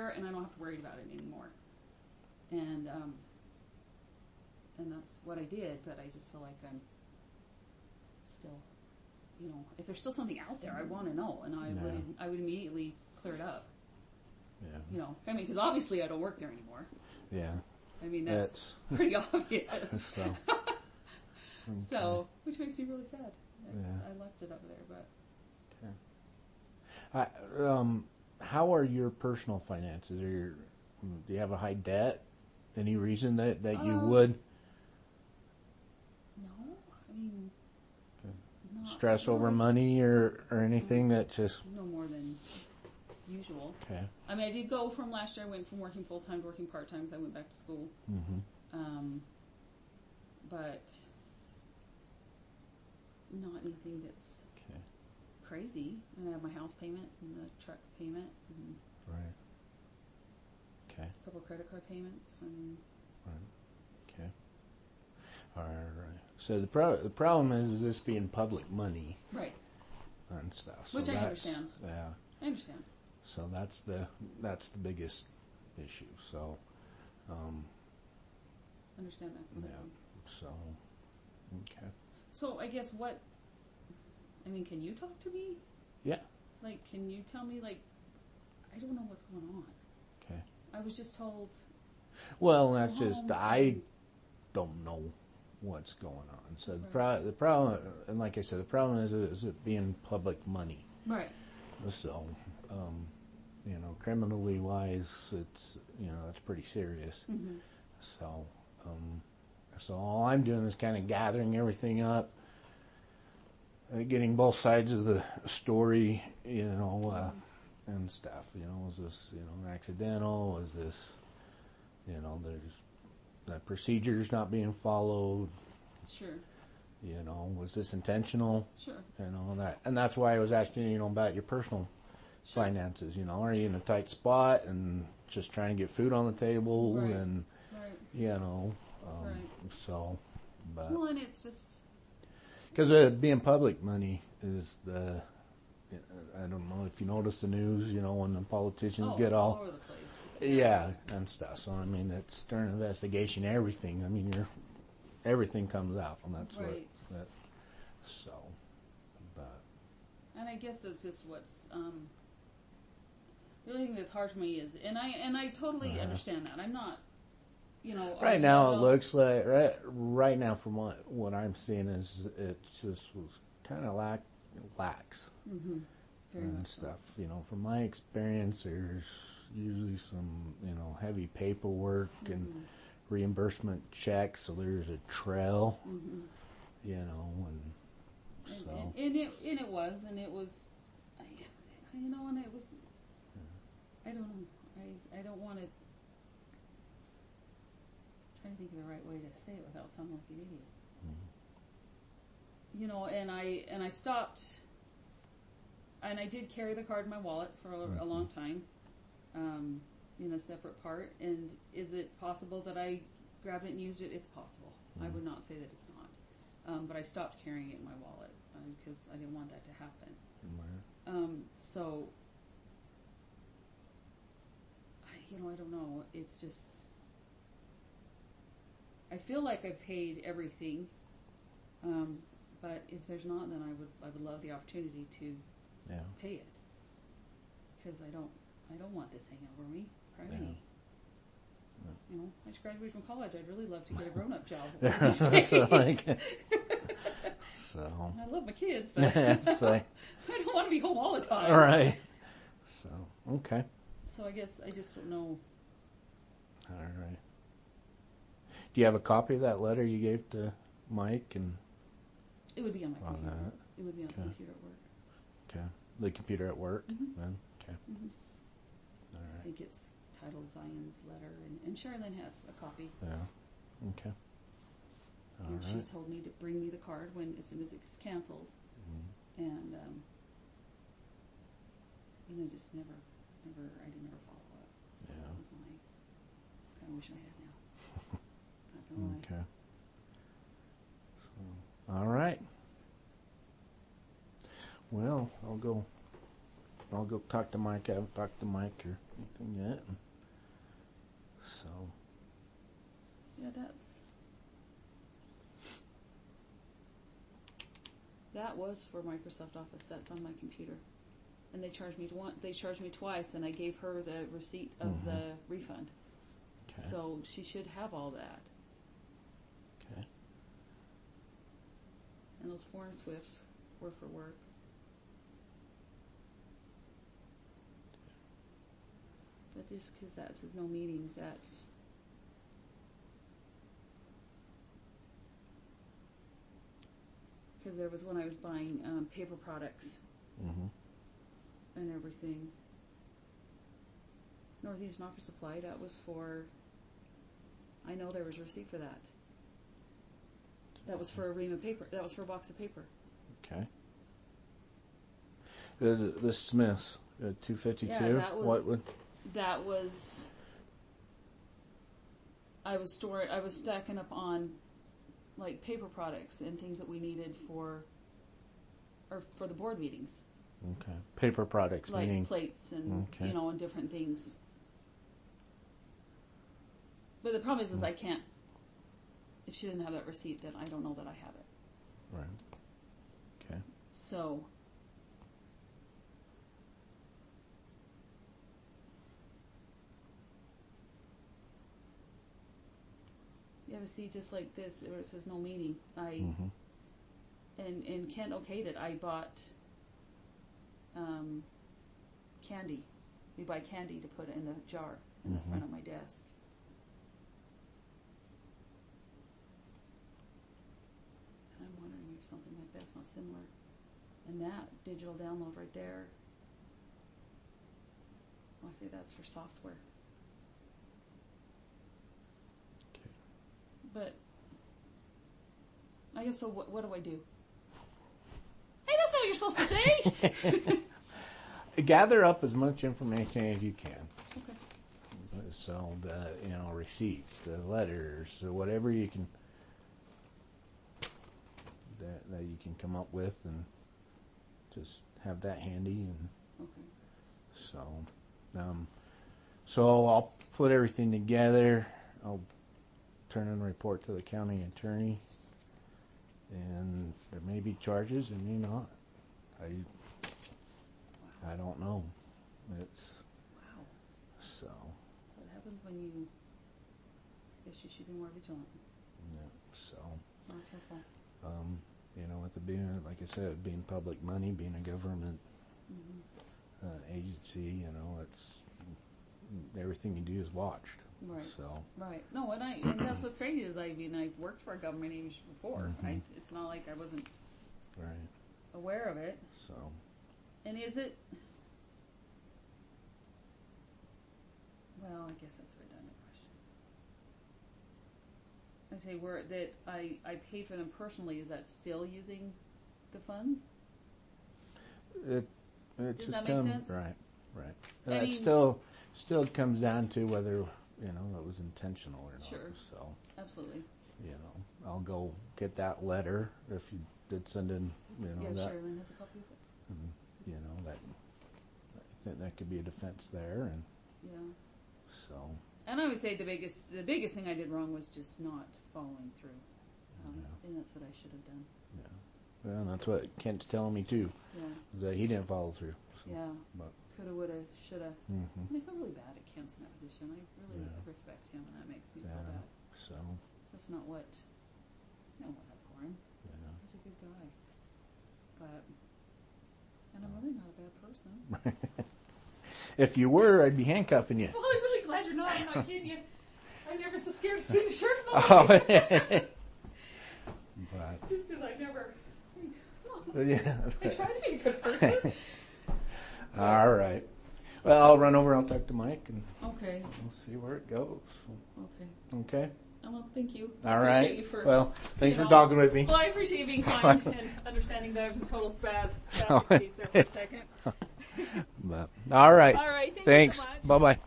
and I don't have to worry about it anymore. And that's what I did, but I just feel like I'm still, if there's still something out there, I want to know, and I would immediately clear it up. Yeah. Because obviously I don't work there anymore. Yeah. I mean, that's pretty obvious. So, which makes me really sad. I left it up there, but. Okay. How are your personal finances? Do you have a high debt? Any reason that you would? No, I mean. Stress over money or anything that just. No more than usual. Okay. I mean, I did go from last year. I went from working full time to working part time. So I went back to school. Mm-hmm. But not anything that's crazy. And I have my house payment and the truck payment. And right. Okay. A couple credit card payments and. Right. Okay. All right. So the problem is this being public money. Right. And stuff. So which I understand. Yeah. I understand. So that's the biggest issue. So. Understand that. Yeah. So. Okay. So I guess can you talk to me? Yeah. Like, can you tell me, I don't know what's going on. Okay. I was just told. Well, that's just, I don't know what's going on. So the problem, and like I said, the problem is it being public money. Right. So, criminally wise, it's, that's pretty serious. Mm-hmm. So, so all I'm doing is kind of gathering everything up, getting both sides of the story, and stuff. Was this, accidental? Was this, there's the procedures not being followed? Sure. Was this intentional? Sure. And that's why I was asking, about your personal finances. Are you in a tight spot and just trying to get food on the table and, so, but. Well, and it's just. Because being public money is I don't know if you notice the news, when the politicians get all over the place. Yeah, and stuff. So, it's during investigation, everything. Everything comes out, and that's what. So, but. And I guess that's just what's. The only thing that's hard for me is, and I totally understand that. I'm not. Right now, it looks like right now from what I'm seeing is it just was kind of lax and stuff. From my experience, there's usually some heavy paperwork and reimbursement checks, so there's a trail. And so and it was and it was I don't know. I don't want to. Trying to think of the right way to say it without sounding like an idiot. And I stopped, and I did carry the card in my wallet for a long time, in a separate part. And is it possible that I grabbed it and used it? It's possible. I would not say that it's not. But I stopped carrying it in my wallet because I didn't want that to happen. So, I don't know. It's just. I feel like I've paid everything, but if there's not, then I would love the opportunity to pay it, because I don't want this hanging over me. Crying. I just graduated from college. I'd really love to get a grown-up job. So I love my kids, but I don't want to be home all the time. All right. So okay. So I guess I just don't know. All right. Do you have a copy of that letter you gave to Mike? And it would be on my computer. It would be on the computer at work. Okay. The computer at work? Mm-hmm. Then? Okay. Mm-hmm. All right. I think it's titled Zion's letter, and Sherilyn has a copy. Yeah. Okay. All right. She told me to bring me the card as soon as it's canceled, and then just never, I didn't ever follow up. So that was my kind of wish I had now. Okay. So, all right. Well, I'll go I'll go talk to Mike. I haven't talked to Mike or anything yet. So. Yeah, that was for Microsoft Office. That's on my computer, and they charged me twice, and I gave her the receipt of the refund. Okay. So she should have all that. Okay. And those foreign SWIFTs were for work. But just because that says no meeting, that's. Because there was when I was buying paper products and everything. Northeastern Office Supply, that was for. I know there was a receipt for that. That was for a ream of paper. That was for a box of paper. Okay. The Smiths, 252. Yeah, that was. What would? That was. I was stacking up on, like, paper products and things that we needed for the board meetings. Okay. Paper products, like meaning plates and and different things. But the problem is I can't. If she doesn't have that receipt, then I don't know that I have it. Right. Okay. So. Yeah, but see, just like this, where it says no meeting, and Kent okayed it. I bought candy. We buy candy to put in the jar in the front of my desk. And I'm wondering if something like that's not similar. And that digital download right there, I want to say that's for software. But I guess so. What do I do? Hey, that's not what you're supposed to say. Gather up as much information as you can. Okay. So the receipts, the letters, so whatever you can that you can come up with, and just have that handy. And okay. So I'll put everything together. I'll turn in a report to the county attorney, and there may be charges, there may not. I don't know. It's wow. So it happens when you. I guess you should be more vigilant. Yeah. So. More careful. With it being, like I said, being public money, being a government agency, it's everything you do is watched. Right. So. Right. No, and that's what's crazy is I've worked for a government agency before. It's not like I wasn't aware of it. So. And is it? Well, I guess that's a redundant question. I say that I paid for them personally. Is that still using the funds? It Does just that make sense? Right. It still comes down to whether it was intentional or not. Sure. So absolutely. I'll go get that letter if you did send in. Yeah, that. sure. Lynn has a copy of it. That I think that could be a defense there, and so. And I would say the biggest thing I did wrong was just not following through, and that's what I should have done. Yeah, well, that's what Kent's telling me too. Yeah, that he didn't follow through. So, yeah, but coulda, woulda, shoulda. And I feel really bad at Kent's in that position. I really respect him, and that makes me feel bad. So that's not what I don't want that for him. Yeah. He's a good guy, but. And I'm really not a bad person. If you were, I'd be handcuffing you. Well, I'm really glad you're not. I'm not kidding you. I'm never so scared to see the sheriff's But just because I've never. Yeah. I try to be a good person. All right. Well, I'll run over. I'll talk to Mike, and okay. We'll see where it goes. Okay. Okay. Well, thank you. All right. Appreciate you for, well, thanks for talking with me. Well, I appreciate you being kind and understanding that I was in total spaz there for a second. But, all right. All right. Thanks. So much. Bye-bye.